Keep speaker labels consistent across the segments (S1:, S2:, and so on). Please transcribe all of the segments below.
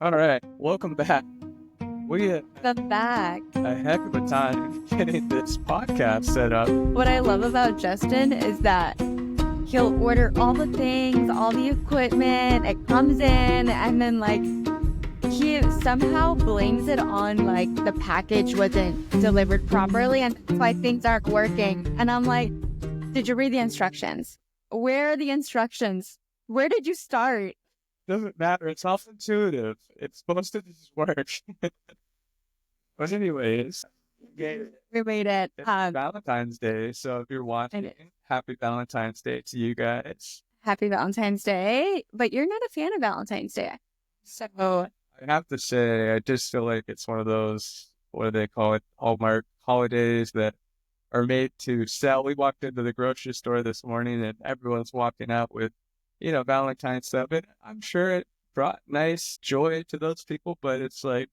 S1: All right, welcome back. We had
S2: Welcome back.
S1: a heck of a time getting this podcast set up.
S2: What I love about Justin is that he'll order all the things, all the equipment, it comes in, and then he somehow blames it on the package wasn't delivered properly, and that's why things aren't working. And I'm like, did you read the instructions? Where are the instructions? Where did you start?
S1: Doesn't matter, it's self-intuitive. It's supposed to just work. But anyways,
S2: We made it.
S1: it's Valentine's Day, so if you're watching, happy Valentine's Day to you guys.
S2: Happy Valentine's Day. But you're not a fan of Valentine's Day. So
S1: I have to say, I just feel like it's one of those, what do they call it, Hallmark holidays that are made to sell. We walked into the grocery store this morning and everyone's walking out with, Valentine's stuff. And I'm sure it brought nice joy to those people, but it's like,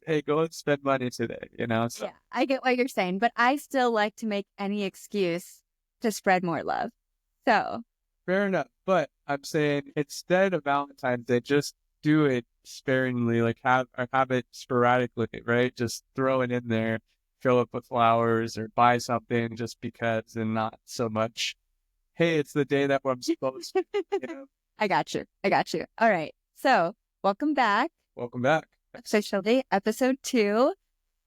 S1: hey, go and spend money today, So,
S2: yeah, I get what you're saying, but I still like to make any excuse to spread more love. So
S1: fair enough. But I'm saying instead of Valentine's Day, just do it sparingly, have it sporadically, right? Just throw it in there, fill it with flowers or buy something just because, and not so much, hey, it's the day that I'm supposed to.
S2: I got you. All right. So welcome back.
S1: Welcome back.
S2: Officially, episode 2.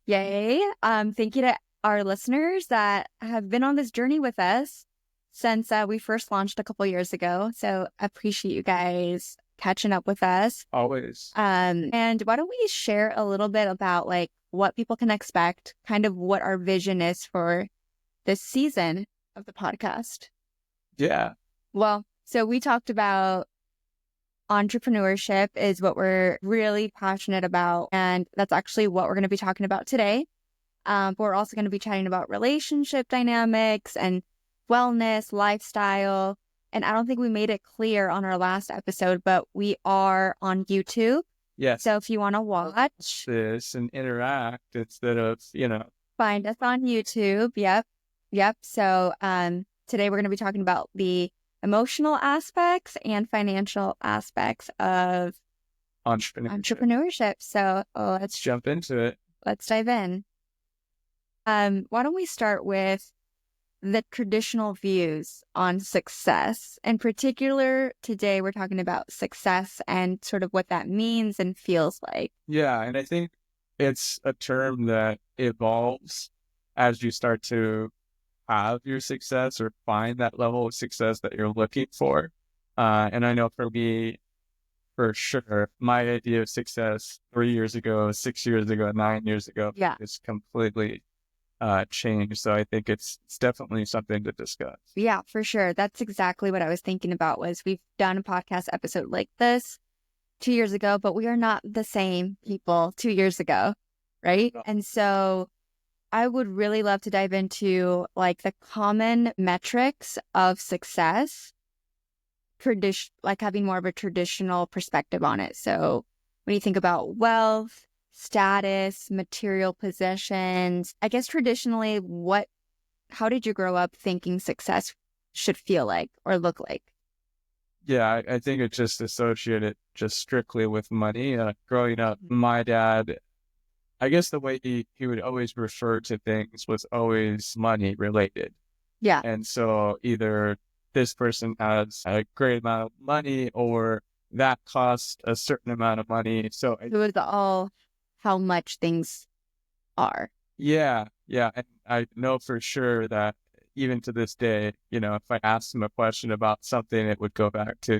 S2: Yay. Thank you to our listeners that have been on this journey with us since we first launched a couple years ago. So appreciate you guys catching up with us.
S1: Always.
S2: And why don't we share a little bit about what people can expect, kind of what our vision is for this season of the podcast.
S1: Yeah.
S2: Well, so we talked about entrepreneurship is what we're really passionate about. And that's actually what we're going to be talking about today. But we're also going to be chatting about relationship dynamics and wellness, lifestyle. And I don't think we made it clear on our last episode, but we are on YouTube.
S1: Yes.
S2: So if you want to watch
S1: this and interact instead of,
S2: find us on YouTube. Yep. So today we're going to be talking about the emotional aspects and financial aspects of entrepreneurship. So let's
S1: jump into it.
S2: Let's dive in. Why don't we start with the traditional views on success? In particular, today we're talking about success and sort of what that means and feels like.
S1: Yeah, and I think it's a term that evolves as you start to have your success or find that level of success that you're looking for. And I know for me, for sure, my idea of success 3 years ago, 6 years ago, 9 years ago is completely changed. So I think it's definitely something to discuss.
S2: Yeah, for sure. That's exactly what I was thinking about. Was we've done a podcast episode like this 2 years ago, but we are not the same people 2 years ago, right? No. And so I would really love to dive into the common metrics of success, having more of a traditional perspective on it. So when you think about wealth, status, material possessions, I guess traditionally, how did you grow up thinking success should feel like or look like?
S1: Yeah, I think it's just associated just strictly with money. Growing up, my dad, I guess the way he would always refer to things was always money related.
S2: Yeah.
S1: And so either this person has a great amount of money or that costs a certain amount of money. So
S2: it was all how much things are.
S1: Yeah. And I know for sure that even to this day, if I asked him a question about something, it would go back to,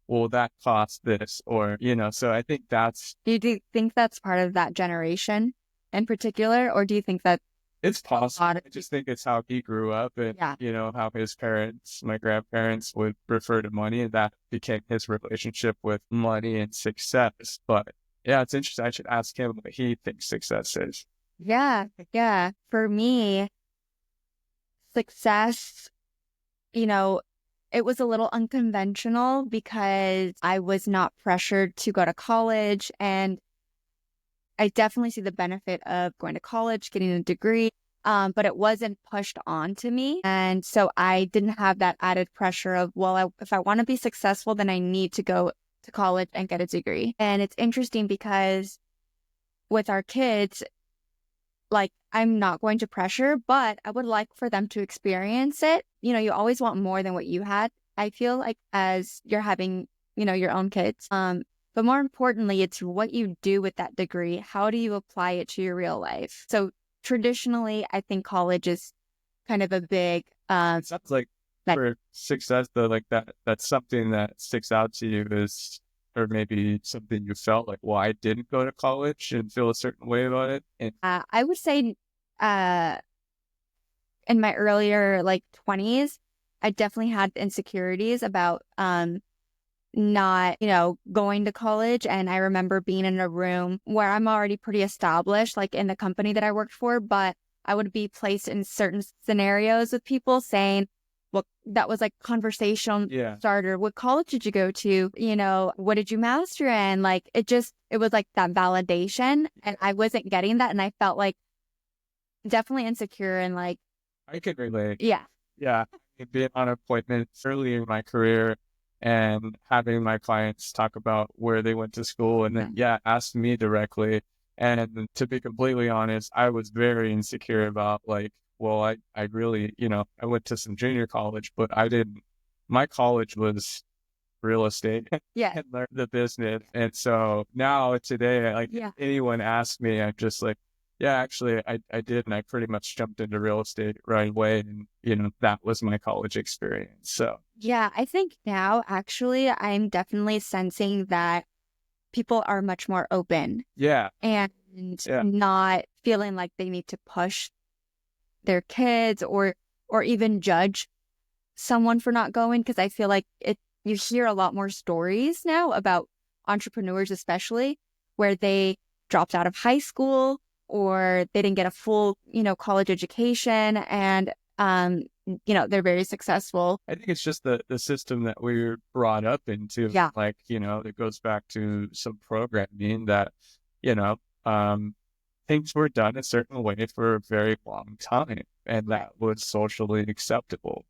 S1: well, that costs this, or, so I think that's...
S2: Do you think that's part of that generation in particular, or do you think that...
S1: It's possible. I just think it's how he grew up and, how his parents, my grandparents would refer to money, and that became his relationship with money and success. But yeah, it's interesting. I should ask him what he thinks success is.
S2: Yeah. For me, success, it was a little unconventional because I was not pressured to go to college, and I definitely see the benefit of going to college, getting a degree, but it wasn't pushed on to me. And so I didn't have that added pressure of, if I want to be successful, then I need to go to college and get a degree. And it's interesting because with our kids, like, I'm not going to pressure, but I would like for them to experience it. You know, you always want more than what you had, I feel like, as you're having, you know, your own kids. But more importantly, it's what you do with that degree. How do you apply it to your real life? So traditionally, I think college is kind of a big
S1: It sounds like for success though, like that's something that sticks out to you is, or maybe something you felt like, well, I didn't go to college and feel a certain way about it. And
S2: I would say in my earlier like 20s, I definitely had insecurities about not, you know, going to college. And I remember being in a room where I'm already pretty established, like in the company that I worked for, but I would be placed in certain scenarios with people saying, well, that was like conversation starter. What college did you go to? You know, what did you master in? Like, it was like that validation, and I wasn't getting that. And I felt like definitely insecure and like,
S1: I could relate.
S2: Yeah.
S1: Being on appointments early in my career and having my clients talk about where they went to school and then, ask me directly. And to be completely honest, I was very insecure about like, well, I really, you know, I went to some junior college, but my college was real estate and learned the business. And so now today, like anyone asks me, I'm just like, yeah, actually I did. And I pretty much jumped into real estate right away. And, you know, that was my college experience. So,
S2: yeah, I think now actually I'm definitely sensing that people are much more open. And not feeling like they need to push their kids or even judge someone for not going. Because I feel like you hear a lot more stories now about entrepreneurs, especially where they dropped out of high school or they didn't get a full, you know, college education, and you know, they're very successful.
S1: I think it's just the system that we were brought up into. Like, you know, it goes back to some programming that, you know, things were done a certain way for a very long time, and that was socially acceptable.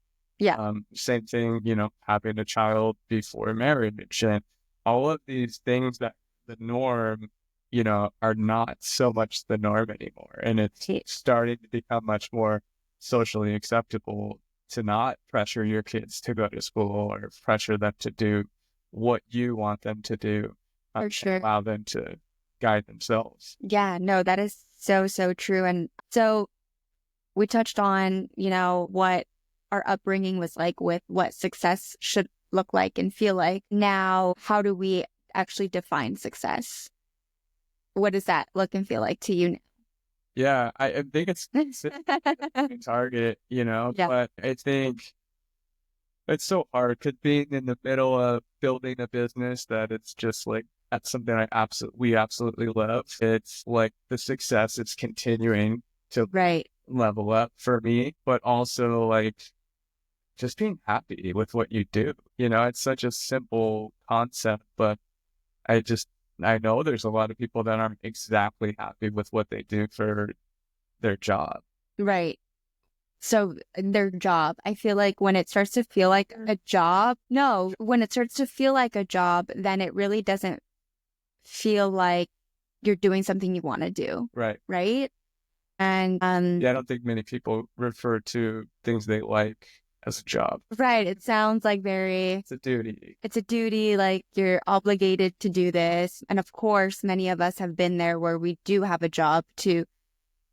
S1: Same thing, you know, having a child before marriage and all of these things that the norm, you know, are not so much the norm anymore. And it's starting to become much more socially acceptable to not pressure your kids to go to school or pressure them to do what you want them to do.
S2: For sure.
S1: Allow them to guide themselves.
S2: Yeah, no, that is so, so true. And so we touched on, you know, what our upbringing was like with what success should look like and feel like. Now, how do we actually define success? What does that look and feel like to you now?
S1: Yeah, I think it's a target, you know, but I think it's so hard because being in the middle of building a business that it's just like, that's something we absolutely love. It's like the success, it's continuing to level up for me, but also like just being happy with what you do. You know, it's such a simple concept, but I know there's a lot of people that aren't exactly happy with what they do for their job.
S2: Right. So their job, I feel like when it starts to feel like a job, when it starts to feel like a job, then it really doesn't feel like you're doing something you want to do. Right. And
S1: I don't think many people refer to things they like as a job.
S2: Right. It sounds like
S1: it's a duty.
S2: It's a duty, like you're obligated to do this. And of course, many of us have been there where we do have a job to,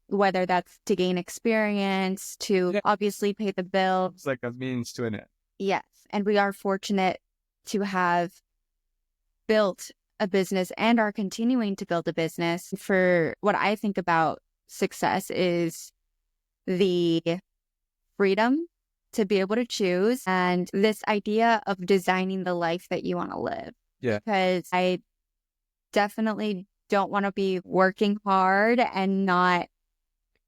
S2: whether that's to gain experience, to obviously pay the bill.
S1: It's like a means to an end.
S2: Yes. And we are fortunate to have built a business and are continuing to build a business. For what I think about success is the freedom to be able to choose and this idea of designing the life that you want to live. Because I definitely don't want to be working hard and not,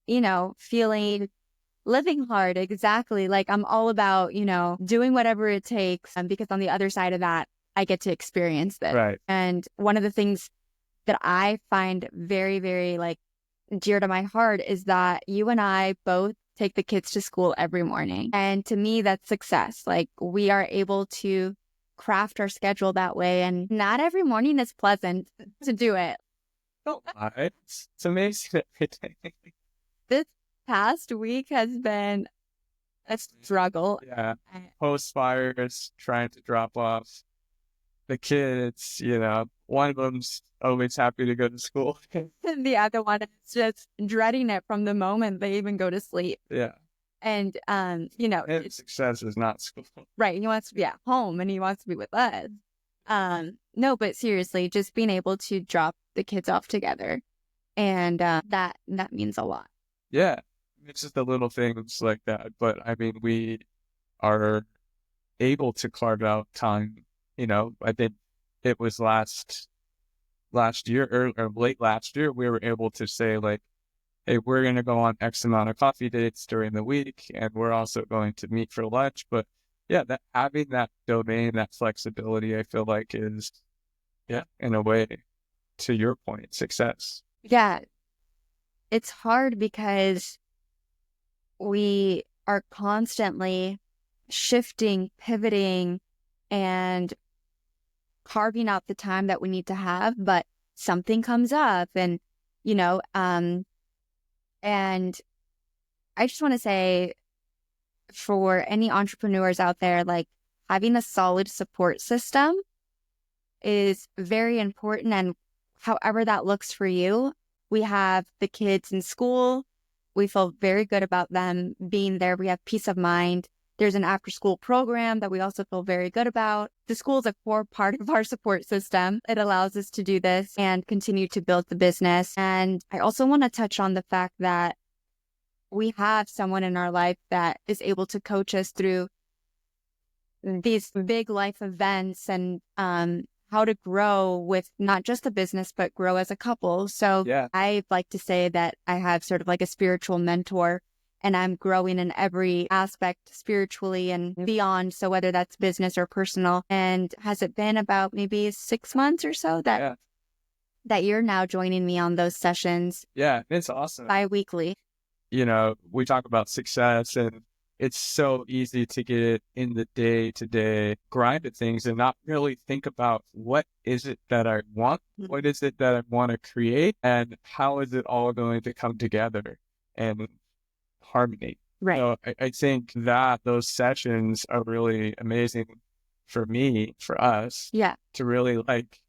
S2: you know, living hard. Exactly. Like I'm all about, you know, doing whatever it takes. Because on the other side of that, I get to experience this. And one of the things that I find very, very like dear to my heart is that you and I both take the kids to school every morning. And to me, that's success. Like we are able to craft our schedule that way. And not every morning is pleasant to do it.
S1: It's amazing every day.
S2: This past week has been a struggle.
S1: Yeah. Post fires, trying to drop off the kids, one of them's always happy to go to school.
S2: The other one is just dreading it from the moment they even go to sleep.
S1: Yeah.
S2: And,
S1: His success is not school.
S2: Right. He wants to be at home and he wants to be with us. No, but seriously, just being able to drop the kids off together. And that means a lot.
S1: Yeah. It's just the little things like that. But I mean, we are able to carve out time. I think it was last year or late last year, we were able to say like, hey, we're going to go on X amount of coffee dates during the week, and we're also going to meet for lunch. But yeah, that having that domain, that flexibility, I feel like is, in a way, to your point, success.
S2: Yeah. It's hard because we are constantly shifting, pivoting, and carving out the time that we need to have, but something comes up and and I just want to say for any entrepreneurs out there, like having a solid support system is very important. And however that looks for you, we have the kids in school. We feel very good about them being there. We have peace of mind. There's an after-school program that we also feel very good about. The school is a core part of our support system. It allows us to do this and continue to build the business. And I also want to touch on the fact that we have someone in our life that is able to coach us through these big life events and how to grow with not just a business, but grow as a couple. So I like to say that I have sort of like a spiritual mentor, and I'm growing in every aspect spiritually and beyond. So whether that's business or personal. And has it been about maybe 6 months or so that you're now joining me on those sessions?
S1: Yeah, it's awesome.
S2: Bi-weekly.
S1: We talk about success, and it's so easy to get in the day-to-day grind of things and not really think about what is it that I want, what is it that I want to create, and how is it all going to come together and harmony.
S2: Right.
S1: So I think that those sessions are really amazing for me, for us, to really like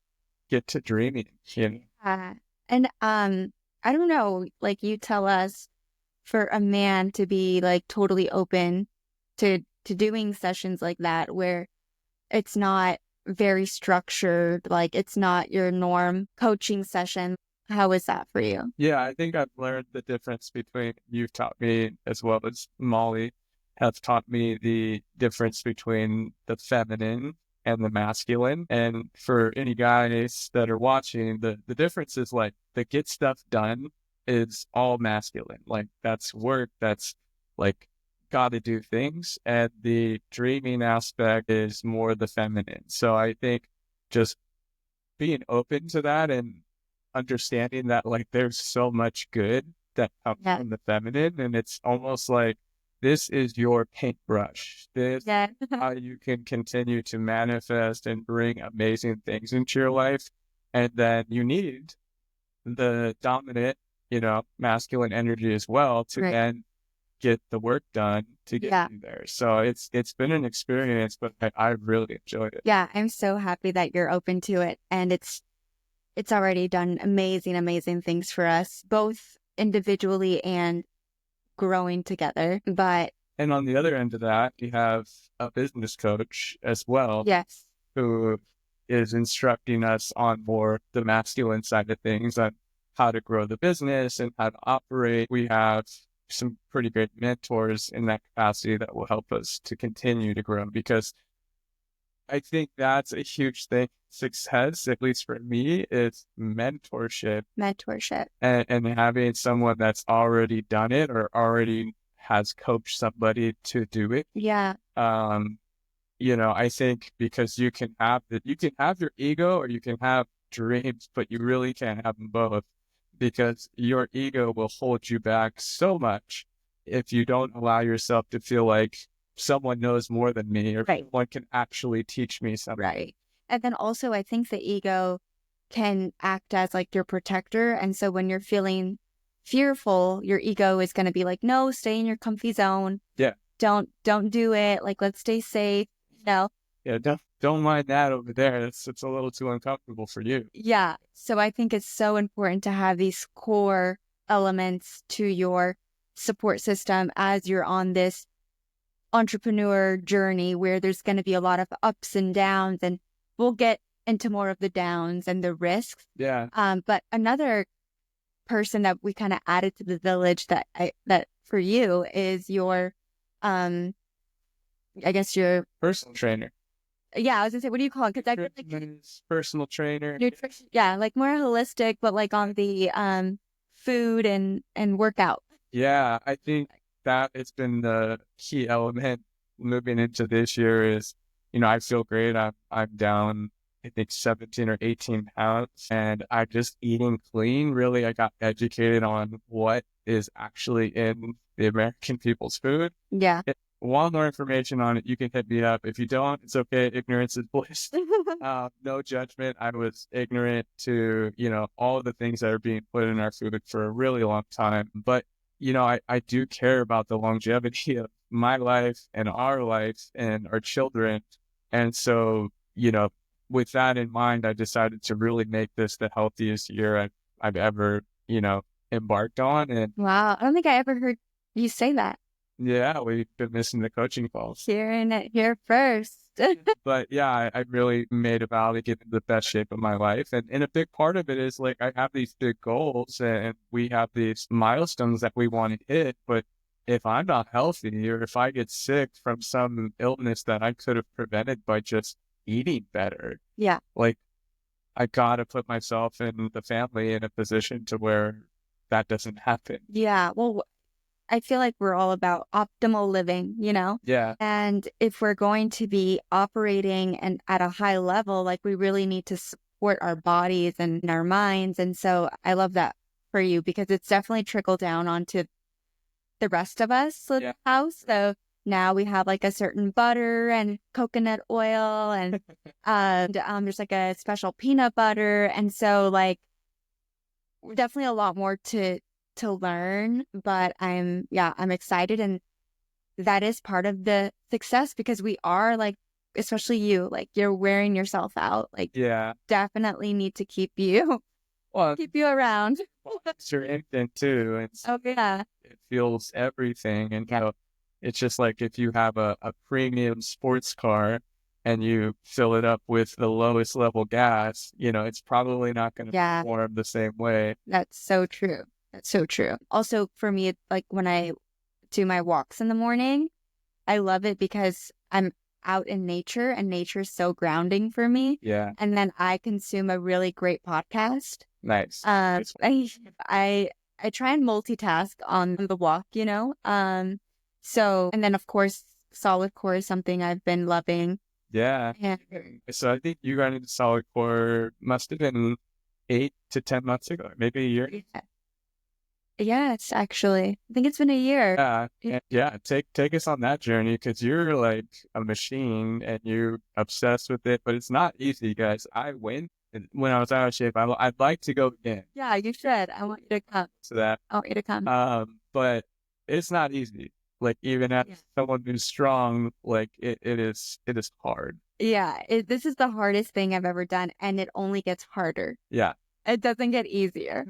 S1: get to dreaming.
S2: And I don't know, like you tell us, for a man to be like totally open to doing sessions like that where it's not very structured, like it's not your norm coaching session. How is that for you?
S1: Yeah, I think I've learned the difference between, you've taught me as well as Molly have taught me the difference between the feminine and the masculine. And for any guys that are watching, the difference is like the get stuff done is all masculine. Like that's work, that's like got to do things. And the dreaming aspect is more the feminine. So I think just being open to that and understanding that like there's so much good that comes from the feminine, and it's almost like this is your paintbrush. This is how you can continue to manifest and bring amazing things into your life. And then you need the dominant, masculine energy as well to then get the work done to get you there. So it's been an experience, but I really enjoyed it.
S2: Yeah, I'm so happy that you're open to it. And it's already done amazing things for us, both individually and growing together.
S1: And on the other end of that, you have a business coach as well.
S2: Yes.
S1: Who is instructing us on more the masculine side of things, on how to grow the business and how to operate. We have some pretty great mentors in that capacity that will help us to continue to grow, because I think that's a huge thing. Success, at least for me, is mentorship. And having someone that's already done it or already has coached somebody to do it.
S2: Yeah.
S1: I think because you can have your ego or you can have dreams, but you really can't have them both, because your ego will hold you back so much if you don't allow yourself to feel like someone knows more than me, or
S2: Right.
S1: someone can actually teach me something.
S2: Right. And then also, I think the ego can act as like your protector. And so when you're feeling fearful, your ego is going to be like, no, stay in your comfy zone.
S1: Yeah.
S2: Don't do it. Like, let's stay safe.
S1: Yeah, don't mind that over there. It's a little too uncomfortable for you.
S2: Yeah. So I think it's so important to have these core elements to your support system as you're on this entrepreneur journey where there's going to be a lot of ups and downs, and we'll get into more of the downs and the risks.
S1: Yeah.
S2: But another person that we kind of added to the village that for you is your, I guess your
S1: personal trainer.
S2: Yeah, I was gonna say, what do you call it? Because I feel like
S1: personal trainer.
S2: nutrition, yeah, like more holistic, but like on the food and workout.
S1: Yeah, I think that it's been the key element moving into this year is, I feel great. I'm down, I think 17 or 18 pounds, and I'm just eating clean. Really, I got educated on what is actually in the American people's food.
S2: Yeah.
S1: Want more information on it, you can hit me up. If you don't, it's okay. Ignorance is bliss. No judgment. I was ignorant to, all of the things that are being put in our food for a really long time. But, I do care about the longevity of my life and our life and our children. And so, with that in mind, I decided to really make this the healthiest year I've ever, embarked on. And
S2: wow, I don't think I ever heard you say that.
S1: Yeah, we've been missing the coaching calls.
S2: Hearing it here first.
S1: But yeah, I really made a vow to get in the best shape of my life. And a big part of it is like, I have these big goals and we have these milestones that we want to hit. But if I'm not healthy, or if I get sick from some illness that I could have prevented by just eating better,
S2: yeah,
S1: like I got to put myself and the family in a position to where that doesn't happen.
S2: Yeah. Well, I feel like we're all about optimal living,
S1: Yeah.
S2: And if we're going to be operating and at a high level, like we really need to support our bodies and our minds. And so I love that for you, because it's definitely trickled down onto the rest of us in the house. So now we have like a certain butter and coconut oil and there's like a special peanut butter. And so like definitely a lot more to learn, but I'm excited, and that is part of the success, because we are like, especially you, like you're wearing yourself out, like definitely need to keep you around.
S1: Well, it's your infant too. It feels everything. And it's just like if you have a premium sports car and you fill it up with the lowest level gas, it's probably not going to perform the same way.
S2: That's so true. That's so true. Also, for me, like when I do my walks in the morning, I love it because I'm out in nature, and nature is so grounding for me.
S1: Yeah.
S2: And then I consume a really great podcast.
S1: Nice.
S2: I try and multitask on the walk, So, and then of course, solid core is something I've been loving.
S1: Yeah. So I think you got into solid core must have been 8 to 10 months ago, maybe a year.
S2: Yeah, it's actually, I think it's been a year.
S1: Yeah. Take us on that journey, because you're like a machine and you're obsessed with it, but it's not easy, guys. I went when I was out of shape. I'd like to go again.
S2: Yeah, you should. I want you to come.
S1: So that.
S2: I want you to come.
S1: But it's not easy. Like even as someone who's strong, like it is hard.
S2: Yeah, this is the hardest thing I've ever done, and it only gets harder.
S1: Yeah.
S2: It doesn't get easier.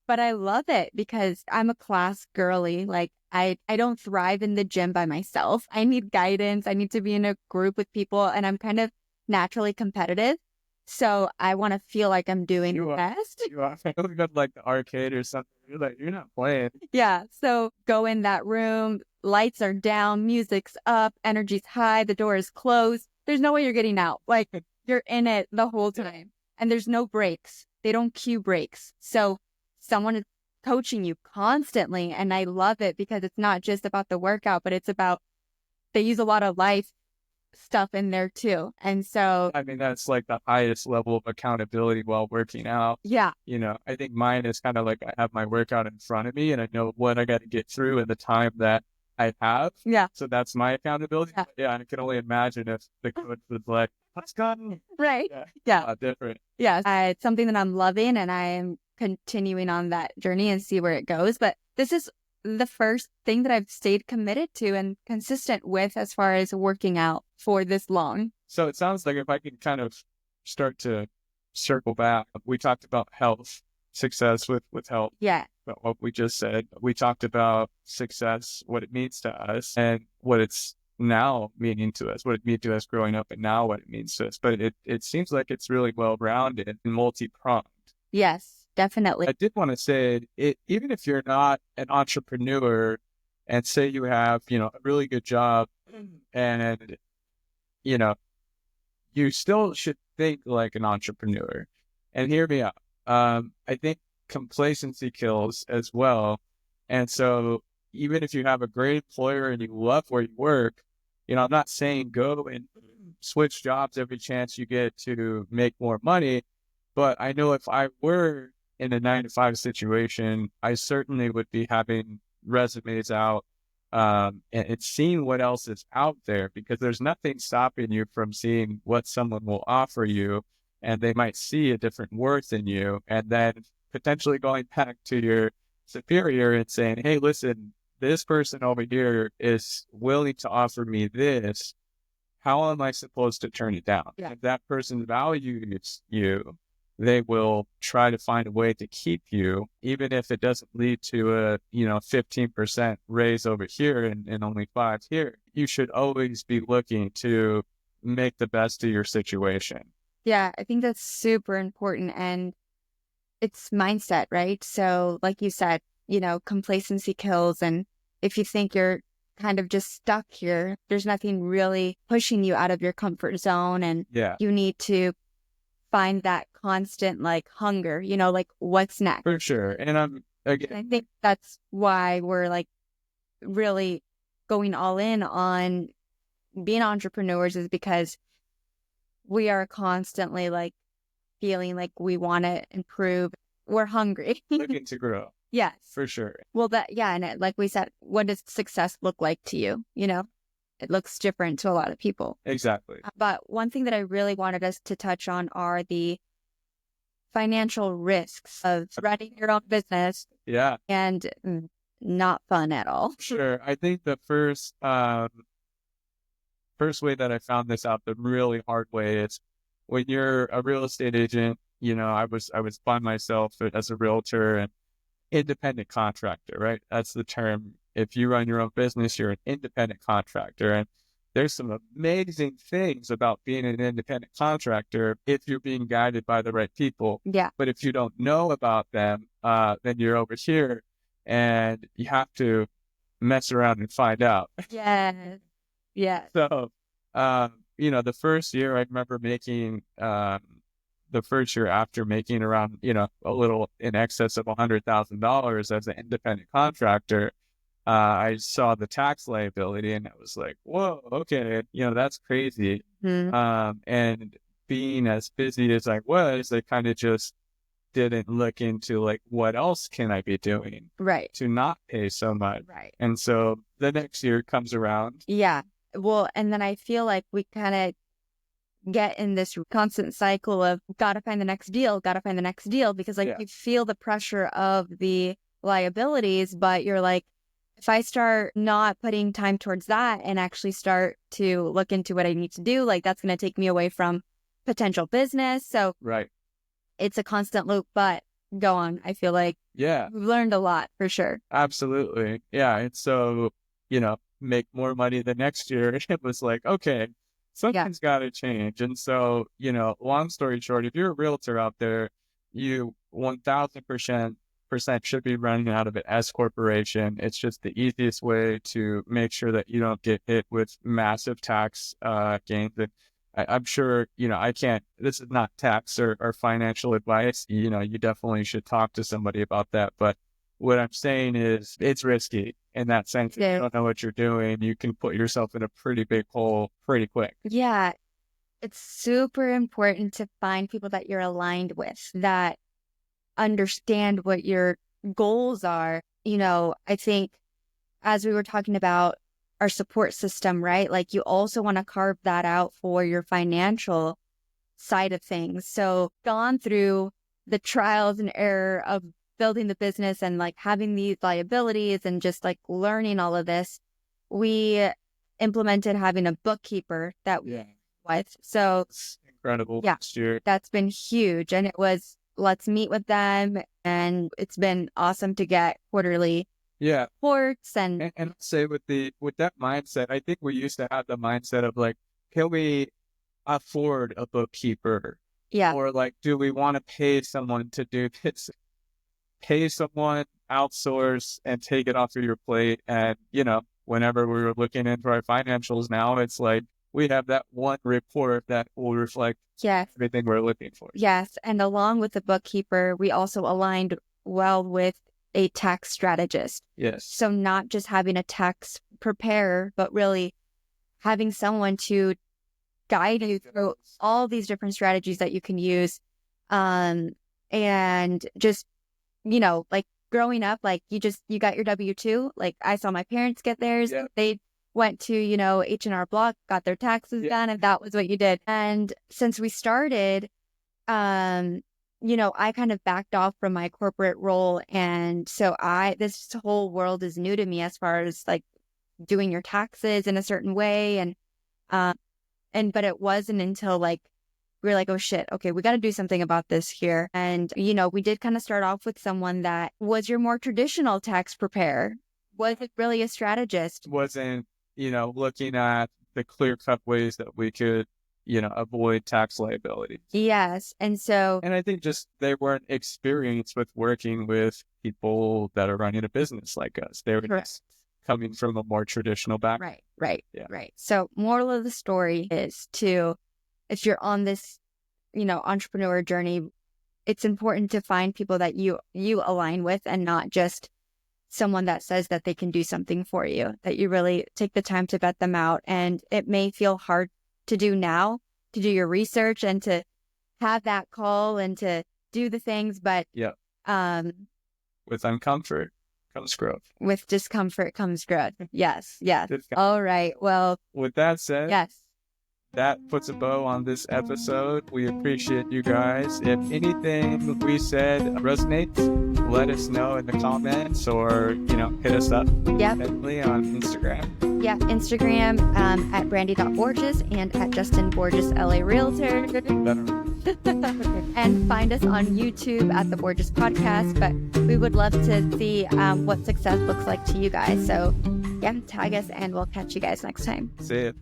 S2: But I love it because I'm a class girly. Like I don't thrive in the gym by myself. I need guidance. I need to be in a group with people, and I'm kind of naturally competitive. So I want to feel like I'm doing the best.
S1: You are. I go to like the arcade or something. You're not playing.
S2: Yeah. So go in that room. Lights are down. Music's up. Energy's high. The door is closed. There's no way you're getting out. Like you're in it the whole time, and there's no breaks. They don't cue breaks. So someone is coaching you constantly, and I love it because it's not just about the workout, but it's about, they use a lot of life stuff in there too. And so
S1: I mean, that's like the highest level of accountability while working out.
S2: Yeah.
S1: I think mine is kind of like I have my workout in front of me and I know what I got to get through in the time that I have.
S2: Yeah.
S1: So that's my accountability.
S2: Yeah.
S1: Yeah. I can only imagine if the coach was like, let's go.
S2: Right.
S1: Yeah.
S2: Yeah.
S1: Different.
S2: Yeah. It's something that I'm loving, and I am continuing on that journey and see where it goes. But this is the first thing that I've stayed committed to and consistent with as far as working out for this long.
S1: So it sounds like if I can kind of start to circle back, we talked about health, success with health.
S2: Yeah.
S1: About what we just said. We talked about success, what it means to us, and what it's now meaning to us, what it means to us growing up, and now what it means to us. But it seems like it's really well-rounded and multi-pronged.
S2: Yes, definitely.
S1: I did want to say, even if you're not an entrepreneur, and say you have, a really good job, and you still should think like an entrepreneur. And hear me out. I think complacency kills as well. And so even if you have a great employer and you love where you work, I'm not saying go and switch jobs every chance you get to make more money. But I know if I were in a 9-to-5 situation, I certainly would be having resumes out, and seeing what else is out there, because there's nothing stopping you from seeing what someone will offer you, and they might see a different worth in you, and then potentially going back to your superior and saying, hey, listen, this person over here is willing to offer me this. How am I supposed to turn it down?
S2: Yeah.
S1: If that person values you, they will try to find a way to keep you, even if it doesn't lead to a 15% raise over here and only 5 here. You should always be looking to make the best of your situation.
S2: Yeah, I think that's super important, and it's mindset, right? So like you said, complacency kills, and if you think you're kind of just stuck here, there's nothing really pushing you out of your comfort zone, and you need to find that constant like hunger, like what's next.
S1: For sure. And
S2: I think that's why we're like really going all in on being entrepreneurs, is because we are constantly like feeling like we want to improve. We're hungry.
S1: looking to grow.
S2: Yes.
S1: For sure.
S2: Well, and like we said, what does success look like to you? It looks different to a lot of people.
S1: Exactly.
S2: But one thing that I really wanted us to touch on are the financial risks of running your own business.
S1: Yeah.
S2: And not fun at all.
S1: Sure. I think the first way that I found this out the really hard way is when you're a real estate agent. I was by myself as a realtor and independent contractor, right? That's the term. If you run your own business, you're an independent contractor. And there's some amazing things about being an independent contractor if you're being guided by the right people.
S2: Yeah.
S1: But if you don't know about them, then you're over here and you have to mess around and find out.
S2: Yes. Yeah.
S1: So, the first year I remember making, the first year after making around, a little in excess of $100,000 as an independent contractor, I saw the tax liability and I was like, whoa, okay, that's crazy.
S2: Mm-hmm.
S1: And being as busy as I was, I kind of just didn't look into like, what else can I be doing to not pay so much?
S2: Right.
S1: And so the next year comes around.
S2: Yeah. Well, and then I feel like we kind of get in this constant cycle of gotta find the next deal, because you feel the pressure of the liabilities, but you're like, if I start not putting time towards that and actually start to look into what I need to do, like that's going to take me away from potential business. So it's a constant loop, but go on. I feel like we've learned a lot for sure.
S1: Absolutely. Yeah. And so, make more money the next year. It was like, okay, something's got to change. And so, long story short, if you're a realtor out there, you 1000% should be running out of an S corporation. It's just the easiest way to make sure that you don't get hit with massive tax gains. And I'm sure, this is not tax or financial advice. You definitely should talk to somebody about that. But what I'm saying is it's risky in that sense. If you don't know what you're doing, you can put yourself in a pretty big hole pretty quick.
S2: Yeah. It's super important to find people that you're aligned with, that understand what your goals are. I think as we were talking about our support system, right? Like you also want to carve that out for your financial side of things. So gone through the trials and error of building the business and like having these liabilities and just like learning all of this, we implemented having a bookkeeper that we with. So
S1: It's incredible.
S2: Yeah.
S1: Last year.
S2: That's been huge. And it was, let's meet with them. And it's been awesome to get quarterly
S1: Yeah.
S2: reports and
S1: And say with that mindset, I think we used to have the mindset of like, can we afford a bookkeeper?
S2: yeah,
S1: Or like, do we want to pay someone to do this? Pay someone, outsource, and take it off of your plate. And, whenever we were looking into our financials now, it's like we have that one report that will reflect
S2: yes,
S1: everything we're looking for.
S2: yes. And along with the bookkeeper, we also aligned well with a tax strategist.
S1: Yes.
S2: So not just having a tax preparer, but really having someone to guide you through all these different strategies that you can use. And just, like growing up, like you got your W-2. Like I saw my parents get theirs.
S1: Yeah.
S2: They went to, H&R Block, got their taxes done, and that was what you did. And since we started, I kind of backed off from my corporate role. And so this whole world is new to me as far as like doing your taxes in a certain way. But it wasn't until like, we were like, oh shit, okay, we got to do something about this here. And, we did kind of start off with someone that was your more traditional tax preparer. Wasn't really a strategist.
S1: Wasn't, looking at the clear-cut ways that we could, avoid tax liability.
S2: Yes. And
S1: I think just they weren't experienced with working with people that are running a business like us. They were just coming from a more traditional background.
S2: Right. So moral of the story is if you're on this, entrepreneur journey, it's important to find people that you align with and not just someone that says that they can do something for you, that you really take the time to vet them out. And it may feel hard to do now, to do your research and to have that call and to do the things, but
S1: with uncomfort comes growth.
S2: With discomfort comes growth. Yes. All right. Well,
S1: with that said,
S2: yes.
S1: That puts a bow on this episode. We appreciate you guys. If anything we said resonates, let us know in the comments or, hit us up. Definitely on Instagram.
S2: Yeah, Instagram at brandy.borges and at Justin Borges LA Realtor. And find us on YouTube at the Borges Podcast. But we would love to see what success looks like to you guys. So tag us and we'll catch you guys next time.
S1: See ya.